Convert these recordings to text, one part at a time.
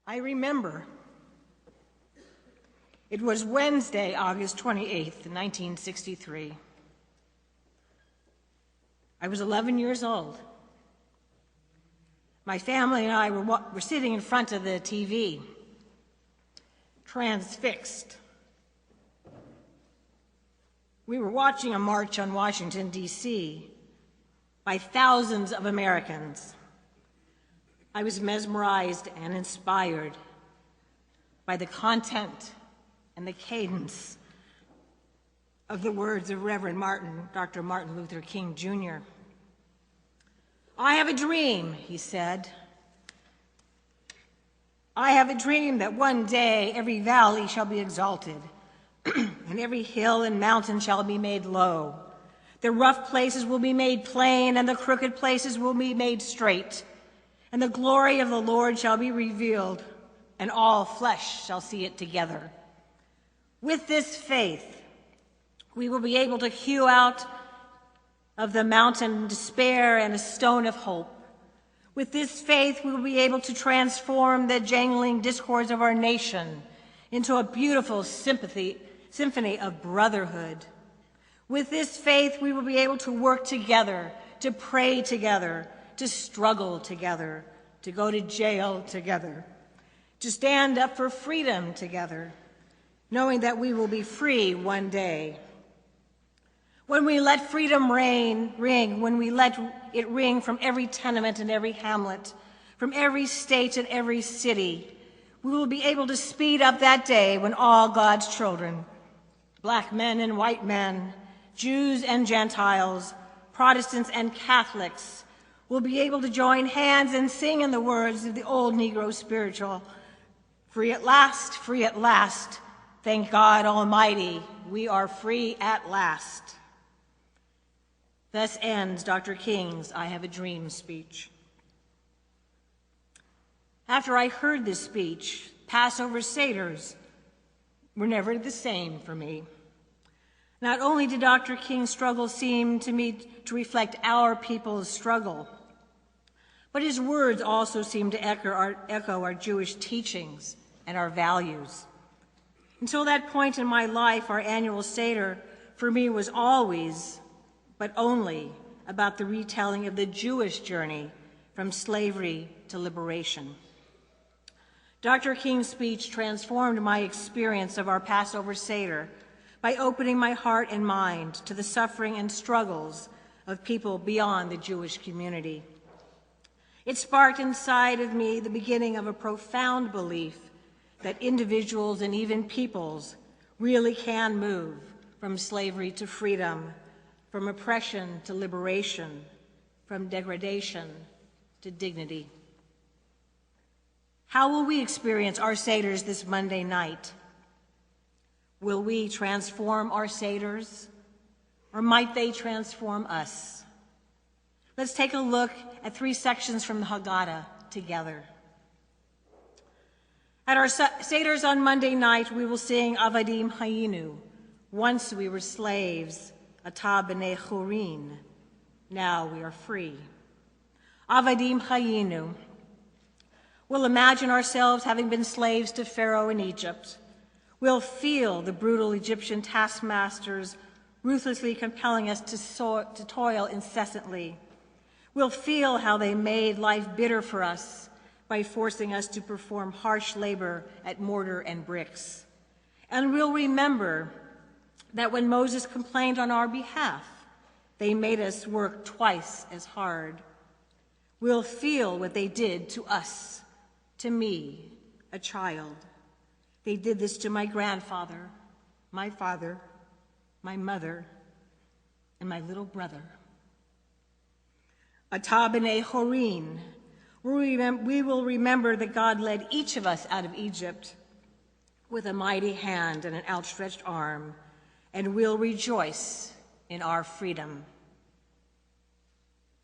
I remember. It was Wednesday, August 28th, 1963. I was 11 years old. My family and I were sitting in front of the TV, transfixed. We were watching a march on Washington, D.C. by thousands of Americans. I was mesmerized and inspired by the content and the cadence of the words of Reverend Dr. Martin Luther King, Jr. I have a dream, he said. I have a dream that one day every valley shall be exalted, and every hill and mountain shall be made low. The rough places will be made plain, and the crooked places will be made straight. And the glory of the Lord shall be revealed, and all flesh shall see it together. With this faith, we will be able to hew out of the mountain despair and a stone of hope. With this faith, we will be able to transform the jangling discords of our nation into a beautiful symphony of brotherhood. With this faith, we will be able to work together, to pray together, to struggle together, to go to jail together, to stand up for freedom together, knowing that we will be free one day. When we let freedom ring, when we let it ring from every tenement and every hamlet, from every state and every city, we will be able to speed up that day when all God's children, black men and white men, Jews and Gentiles, Protestants and Catholics, will be able to join hands and sing in the words of the old Negro spiritual, free at last, thank God Almighty, we are free at last. Thus ends Dr. King's I Have a Dream speech. After I heard this speech, Passover Seders were never the same for me. Not only did Dr. King's struggle seem to me to reflect our people's struggle, but his words also seem to echo our Jewish teachings and our values. Until that point in my life, our annual Seder for me was always, but only, about the retelling of the Jewish journey from slavery to liberation. Dr. King's speech transformed my experience of our Passover Seder by opening my heart and mind to the suffering and struggles of people beyond the Jewish community. It sparked inside of me the beginning of a profound belief that individuals and even peoples really can move from slavery to freedom, from oppression to liberation, from degradation to dignity. How will we experience our Seders this Monday night? Will we transform our Seders, or might they transform us? Let's take a look at 3 sections from the Haggadah together. At our Seders on Monday night, we will sing Avadim Hayinu, once we were slaves, Ata b'nei chorin, now we are free. Avadim Hayinu. We'll imagine ourselves having been slaves to Pharaoh in Egypt. We'll feel the brutal Egyptian taskmasters ruthlessly compelling us to toil incessantly. We'll feel how they made life bitter for us by forcing us to perform harsh labor at mortar and bricks. And we'll remember that when Moses complained on our behalf, they made us work twice as hard. We'll feel what they did to us, to me, a child. They did this to my grandfather, my father, my mother, and my little brother. Ata b'nei chorin. We will remember that God led each of us out of Egypt with a mighty hand and an outstretched arm, and we'll rejoice in our freedom.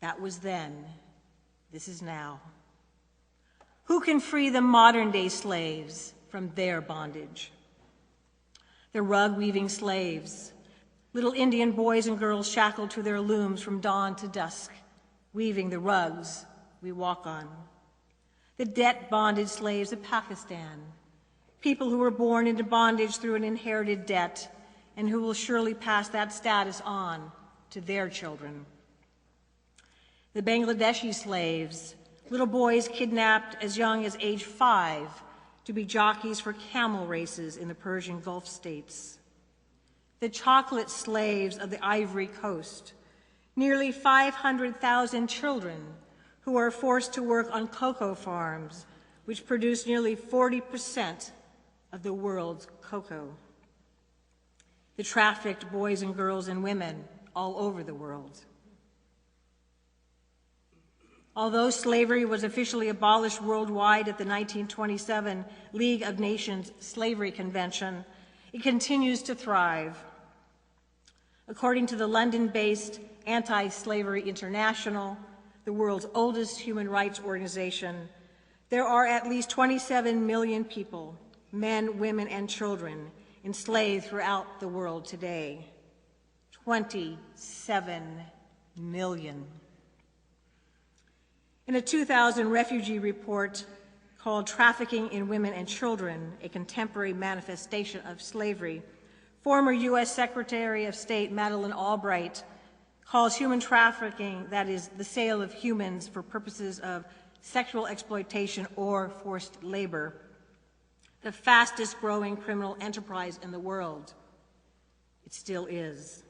That was then. This is now. Who can free the modern-day slaves from their bondage? The rug-weaving slaves, little Indian boys and girls shackled to their looms from dawn to dusk, weaving the rugs we walk on. the debt-bonded slaves of Pakistan, people who were born into bondage through an inherited debt and who will surely pass that status on to their children. The Bangladeshi slaves, little boys kidnapped as young as age 5 to be jockeys for camel races in the Persian Gulf states. The chocolate slaves of the Ivory Coast, nearly 500,000 children who are forced to work on cocoa farms, which produce nearly 40% of the world's cocoa. The trafficked boys and girls and women all over the world. Although slavery was officially abolished worldwide at the 1927 League of Nations Slavery Convention, it continues to thrive. According to the London-based Anti-Slavery International, the world's oldest human rights organization, there are at least 27 million people, men, women, and children, enslaved throughout the world today. 27 million. In a 2000 refugee report called Trafficking in Women and Children, a Contemporary Manifestation of Slavery, former U.S. Secretary of State Madeleine Albright calls human trafficking, that is, the sale of humans for purposes of sexual exploitation or forced labor, the fastest growing criminal enterprise in the world. It still is.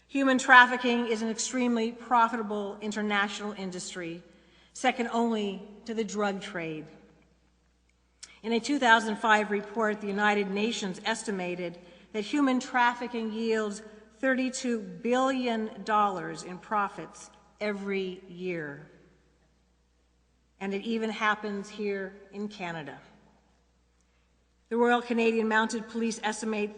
Human trafficking is an extremely profitable international industry, second only to the drug trade. In a 2005 report, the United Nations estimated that human trafficking yields $32 billion in profits every year. And it even happens here in Canada. The Royal Canadian Mounted Police estimate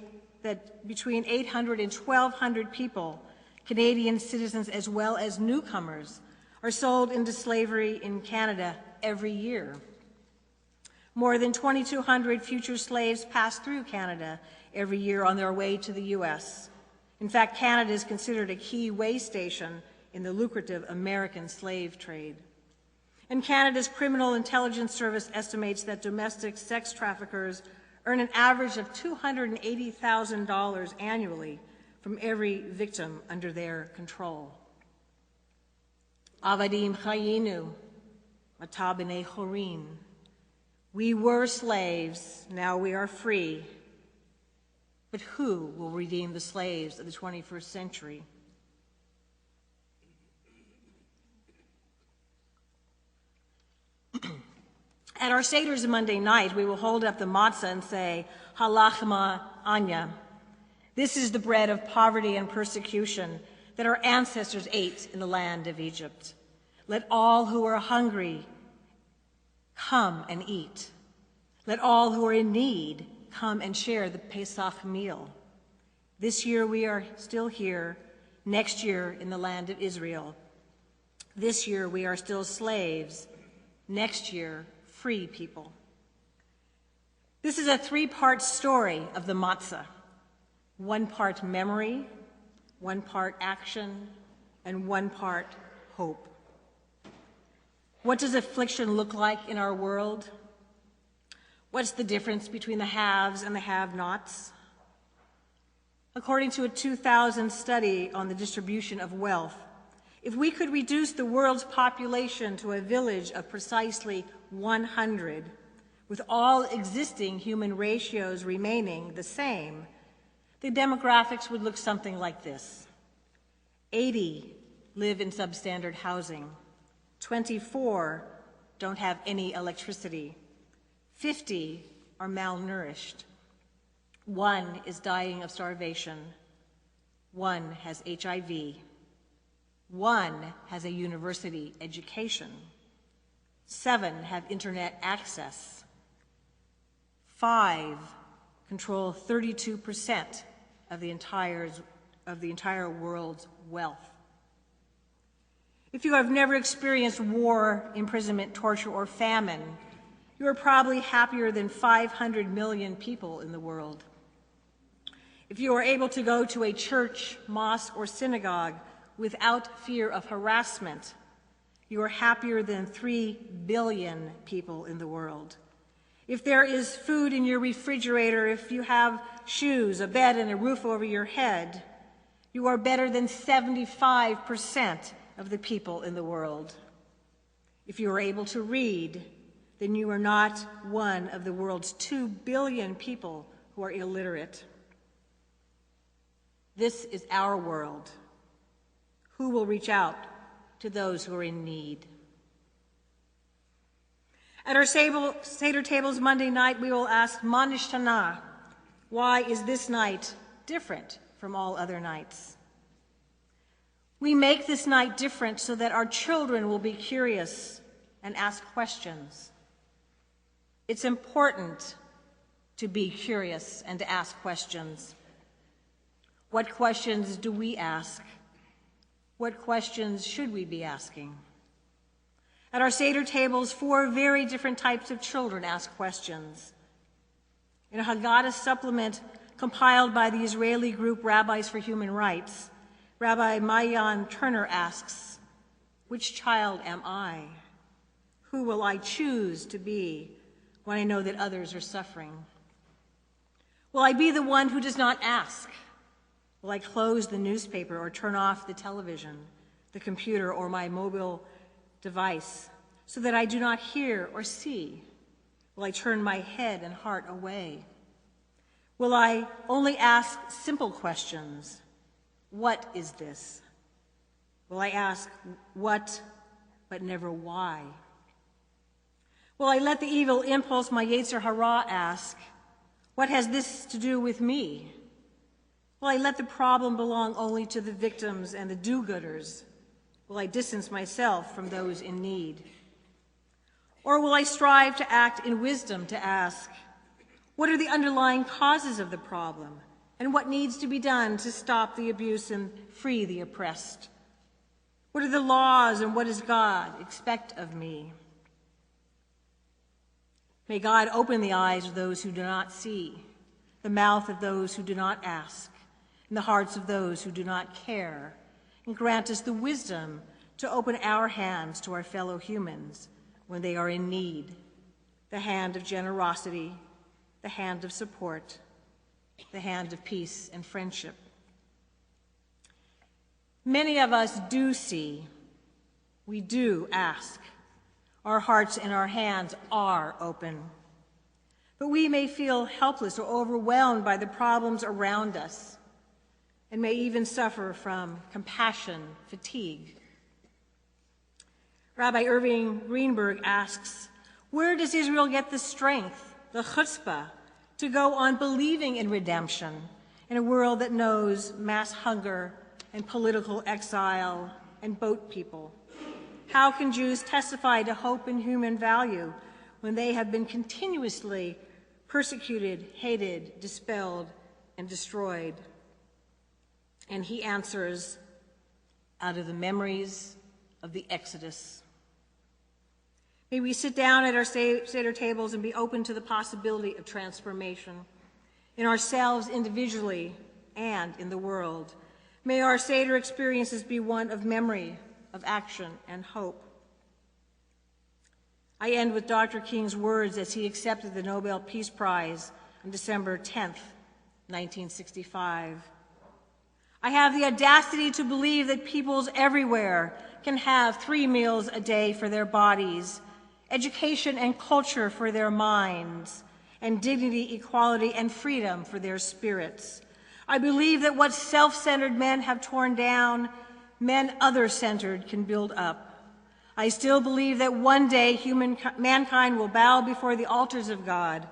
that between 800 and 1,200 people, Canadian citizens as well as newcomers, are sold into slavery in Canada every year. More than 2,200 future slaves pass through Canada every year on their way to the U.S. In fact, Canada is considered a key way station in the lucrative American slave trade. And Canada's Criminal Intelligence Service estimates that domestic sex traffickers earn an average of $280,000 annually from every victim under their control. Avadim Chayinu, Matabene Chorin. We were slaves, now we are free. But who will redeem the slaves of the 21st century? At our Seders Monday night, we will hold up the matzah and say, Halachma Anya. This is the bread of poverty and persecution that our ancestors ate in the land of Egypt. Let all who are hungry come and eat. Let all who are in need come and share the Pesach meal. This year we are still here, next year in the land of Israel. This year we are still slaves, next year free people. This is a 3-part story of the matzah. 1 part memory, 1 part action, and 1 part hope. What does affliction look like in our world? What's the difference between the haves and the have-nots? According to a 2000 study on the distribution of wealth, if we could reduce the world's population to a village of precisely 100, with all existing human ratios remaining the same, the demographics would look something like this. 80 live in substandard housing. 24 don't have any electricity. 50 are malnourished. 1 is dying of starvation. 1 has HIV. 1 has a university education. 7 have internet access. 5 control 32% of the entire world's wealth. If you have never experienced war, imprisonment, torture, or famine, you are probably happier than 500 million people in the world. If you are able to go to a church, mosque, or synagogue without fear of harassment, You are happier than 3 billion people in the world. If there is food in your refrigerator, if you have shoes, a bed, and a roof over your head, you are better than 75% of the people in the world. If you are able to read, then you are not one of the world's 2 billion people who are illiterate. This is our world. Who will reach out to those who are in need? At our Seder tables Monday night, we will ask, Ma nishtana, why is this night different from all other nights? We make this night different so that our children will be curious and ask questions. It's important to be curious and to ask questions. What questions do we ask? What questions should we be asking? At our Seder tables, 4 very different types of children ask questions. In a Haggadah supplement compiled by the Israeli group Rabbis for Human Rights, Rabbi Mayan Turner asks, which child am I? Who will I choose to be when I know that others are suffering? Will I be the one who does not ask? Will I close the newspaper or turn off the television, the computer, or my mobile device so that I do not hear or see? Will I turn my head and heart away? Will I only ask simple questions? What is this? Will I ask what, but never why? Will I let the evil impulse, my Yetzer Hara, ask, what has this to do with me? Will I let the problem belong only to the victims and the do-gooders? Will I distance myself from those in need? Or will I strive to act in wisdom to ask, what are the underlying causes of the problem, and what needs to be done to stop the abuse and free the oppressed? What are the laws, and what does God expect of me? May God open the eyes of those who do not see, the mouth of those who do not ask, and the hearts of those who do not care, and grant us the wisdom to open our hands to our fellow humans when they are in need, the hand of generosity, the hand of support, the hand of peace and friendship. Many of us do see, we do ask. Our hearts and our hands are open. But we may feel helpless or overwhelmed by the problems around us, and may even suffer from compassion fatigue. Rabbi Irving Greenberg asks, where does Israel get the strength, the chutzpah, to go on believing in redemption in a world that knows mass hunger and political exile and boat people? How can Jews testify to hope and human value when they have been continuously persecuted, hated, dispelled, and destroyed? And he answers, out of the memories of the Exodus. May we sit down at our Seder tables and be open to the possibility of transformation in ourselves individually and in the world. May our Seder experiences be one of memory, of action, and hope. I end with Dr. King's words as he accepted the Nobel Peace Prize on December 10th, 1965. I have the audacity to believe that peoples everywhere can have 3 meals a day for their bodies, education and culture for their minds, and dignity, equality, and freedom for their spirits. I believe that what self-centered men have torn down, men other-centered can build up. I still believe that one day mankind will bow before the altars of God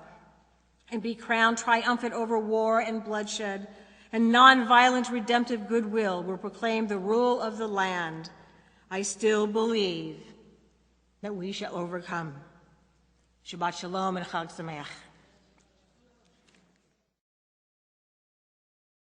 and be crowned triumphant over war and bloodshed, and nonviolent redemptive goodwill will proclaim the rule of the land. I still believe that we shall overcome. Shabbat Shalom and Chag Sameach.